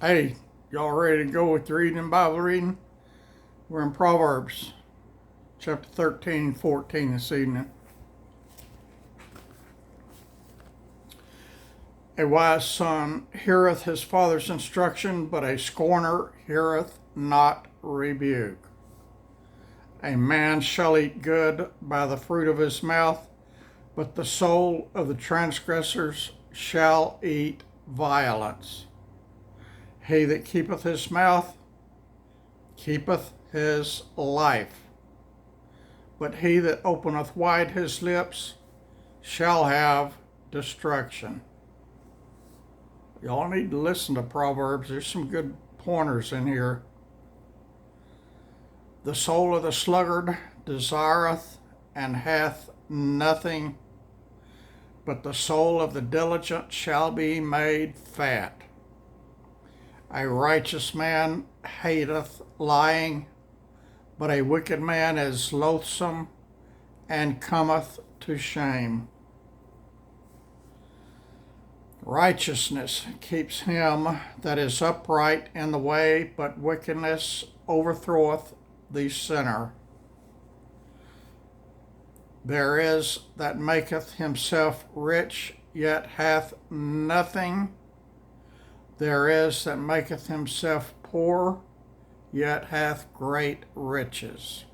Hey, y'all ready to go with the reading and Bible reading? We're in Proverbs chapter 13 and 14 this evening. A wise son heareth his father's instruction, but a scorner heareth not rebuke. A man shall eat good by the fruit of his mouth, but the soul of the transgressors shall eat violence. He that keepeth his mouth keepeth his life, but he that openeth wide his lips shall have destruction. Y'all need to listen to Proverbs. There's some good pointers in here. The soul of the sluggard desireth and hath nothing, but the soul of the diligent shall be made fat. A righteous man hateth lying, but a wicked man is loathsome and cometh to shame. Righteousness keeps him that is upright in the way, but wickedness overthroweth the sinner. There is that maketh himself rich, yet hath nothing. There is that maketh himself poor, yet hath great riches.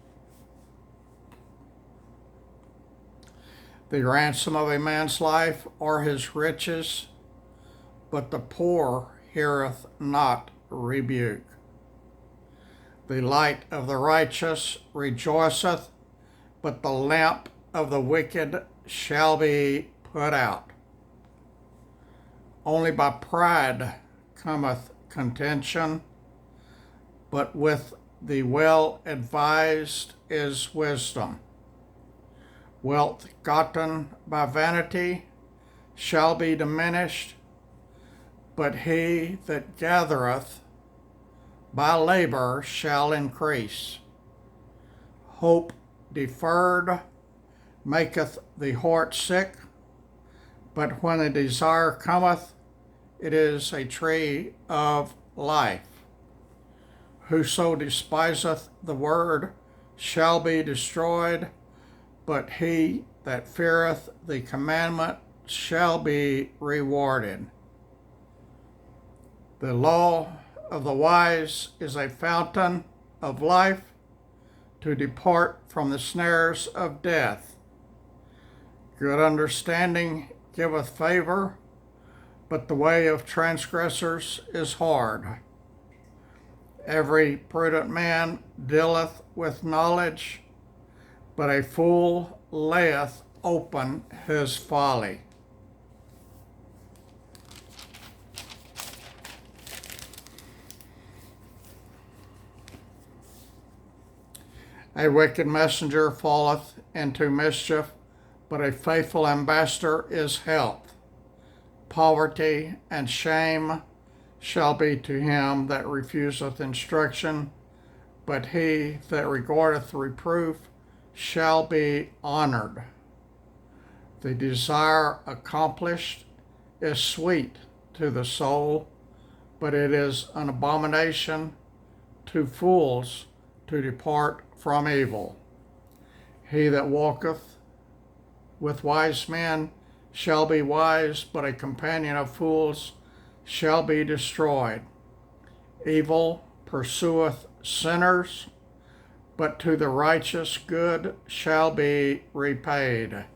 The ransom of a man's life are his riches, but the poor heareth not rebuke. The light of the righteous rejoiceth, but the lamp of the wicked shall be put out. Only by pride cometh contention, but with the well advised is wisdom. Wealth gotten by vanity shall be diminished, but he that gathereth by labor shall increase. Hope deferred maketh the heart sick, but when a desire cometh, it is a tree of life. Whoso despiseth the word shall be destroyed, but he that feareth the commandment shall be rewarded. The law of the wise is a fountain of life, to depart from the snares of death. Good understanding giveth favor, but the way of transgressors is hard. Every prudent man dealeth with knowledge, but a fool layeth open his folly. A wicked messenger falleth into mischief, but a faithful ambassador is health. Poverty and shame shall be to him that refuseth instruction, but he that regardeth reproof shall be honored. The desire accomplished is sweet to the soul, but it is an abomination to fools to depart from evil. He that walketh with wise men shall be wise, but a companion of fools shall be destroyed. Evil pursueth sinners, but to the righteous good shall be repaid.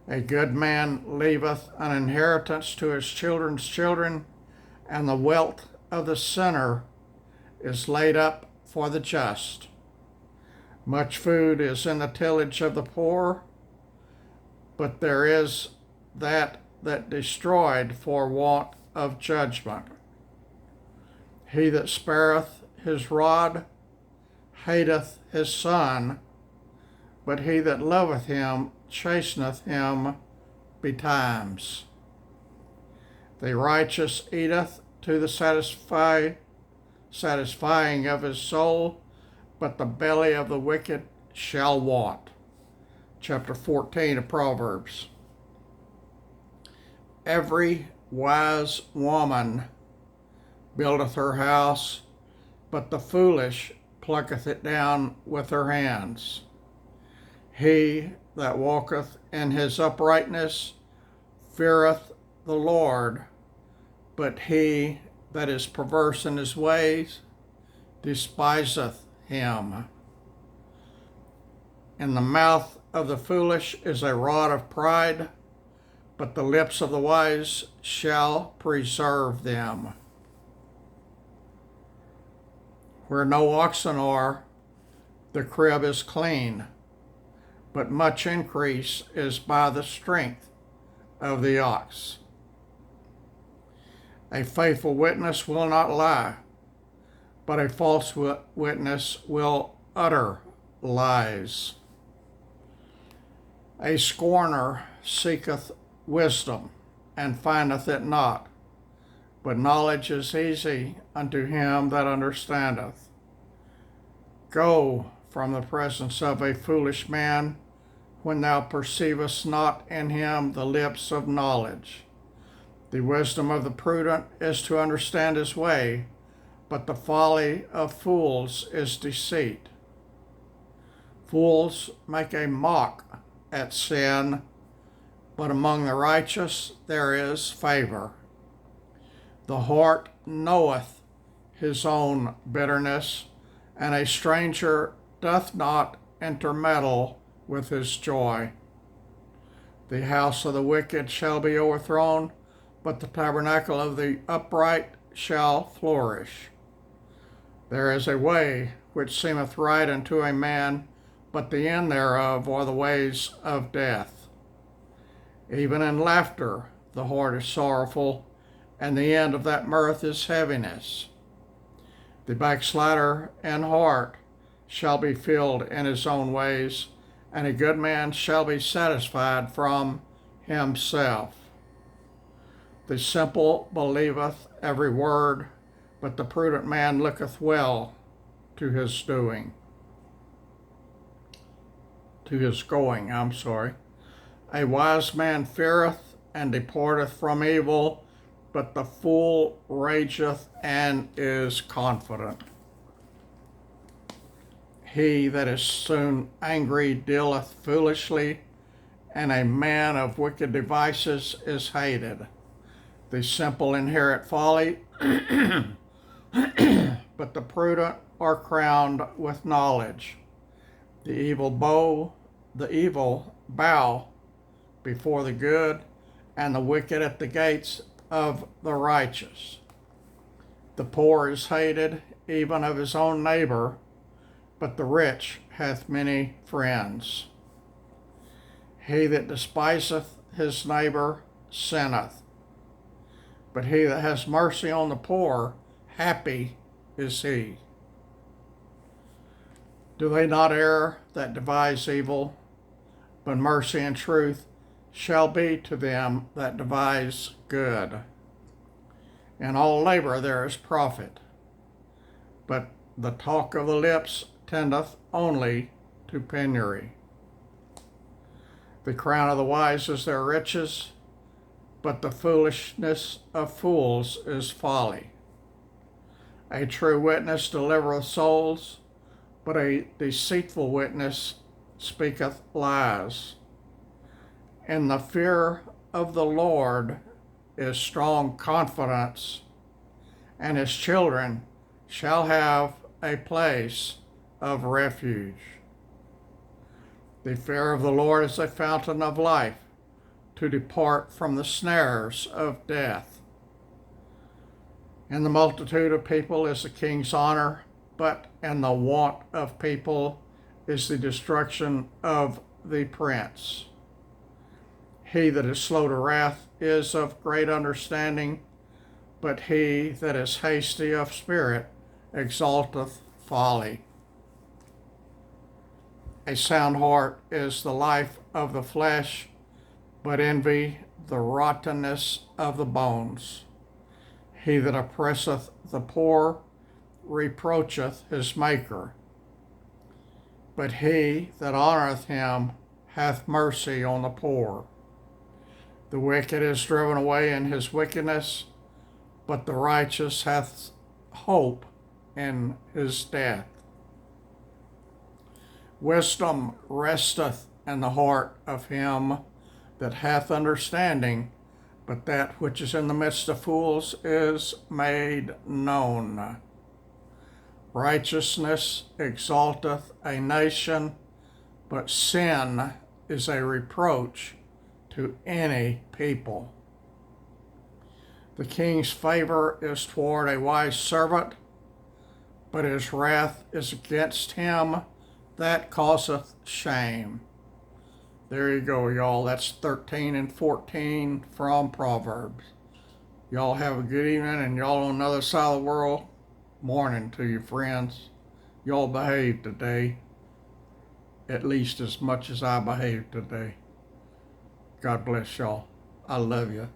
A good man leaveth an inheritance to his children's children, and the wealth of the sinner is laid up for the just. Much food is in the tillage of the poor, but there is that destroyed for want of judgment. He that spareth his rod hateth his son, but he that loveth him chasteneth him betimes. The righteous eateth to the satisfying of his soul, but the belly of the wicked shall want. Chapter 14 of Proverbs. Every wise woman buildeth her house, but the foolish plucketh it down with her hands. He that walketh in his uprightness feareth the Lord, but he that is perverse in his ways despiseth him. In the mouth of the foolish is a rod of pride, but the lips of the wise shall preserve them. Where no oxen are, the crib is clean, but much increase is by the strength of the ox. A faithful witness will not lie, but a false witness will utter lies. A scorner seeketh wisdom, and findeth it not, but knowledge is easy unto him that understandeth. Go from the presence of a foolish man, when thou perceivest not in him the lips of knowledge. The wisdom of the prudent is to understand his way, but the folly of fools is deceit. Fools make a mock at sin, but among the righteous there is favor. The heart knoweth his own bitterness, and a stranger doth not intermeddle with his joy. The house of the wicked shall be overthrown, but the tabernacle of the upright shall flourish. There is a way which seemeth right unto a man, but the end thereof are the ways of death. Even in laughter the heart is sorrowful, and the end of that mirth is heaviness. The backslider in heart shall be filled in his own ways, and a good man shall be satisfied from himself. The simple believeth every word, but the prudent man looketh well to his doing. To his going, A wise man feareth and departeth from evil, but the fool rageth and is confident. He that is soon angry dealeth foolishly, and a man of wicked devices is hated. The simple inherit folly, but the prudent are crowned with knowledge. The evil bow before the good, and the wicked at the gates of the righteous. The poor is hated, even of his own neighbor, but the rich hath many friends. He that despiseth his neighbor sinneth, but he that has mercy on the poor, happy is he. Do they not err that devise evil? But mercy and truth shall be to them that devise good. In all labor there is profit, but the talk of the lips tendeth only to penury. The crown of the wise is their riches, but the foolishness of fools is folly. A true witness delivereth souls, but a deceitful witness speaketh lies. In the fear of the Lord is strong confidence, and his children shall have a place of refuge. The fear of the Lord is a fountain of life, to depart from the snares of death. In the multitude of people is the king's honor, but in the want of people is the destruction of the prince. He that is slow to wrath is of great understanding, but he that is hasty of spirit exalteth folly. A sound heart is the life of the flesh, but envy the rottenness of the bones. He that oppresseth the poor reproacheth his Maker, but he that honoreth him hath mercy on the poor. The wicked is driven away in his wickedness, but the righteous hath hope in his death. Wisdom resteth in the heart of him that hath understanding, but that which is in the midst of fools is made known. Righteousness exalteth a nation, but sin is a reproach to any people. The king's favor is toward a wise servant, but his wrath is against him that causeth shame. There you go, y'all. That's 13 and 14 from Proverbs. Y'all have a good evening, and y'all on the other side of the world, morning to you, friends. Y'all behave today, at least as much as I behaved today. God bless y'all. I love you.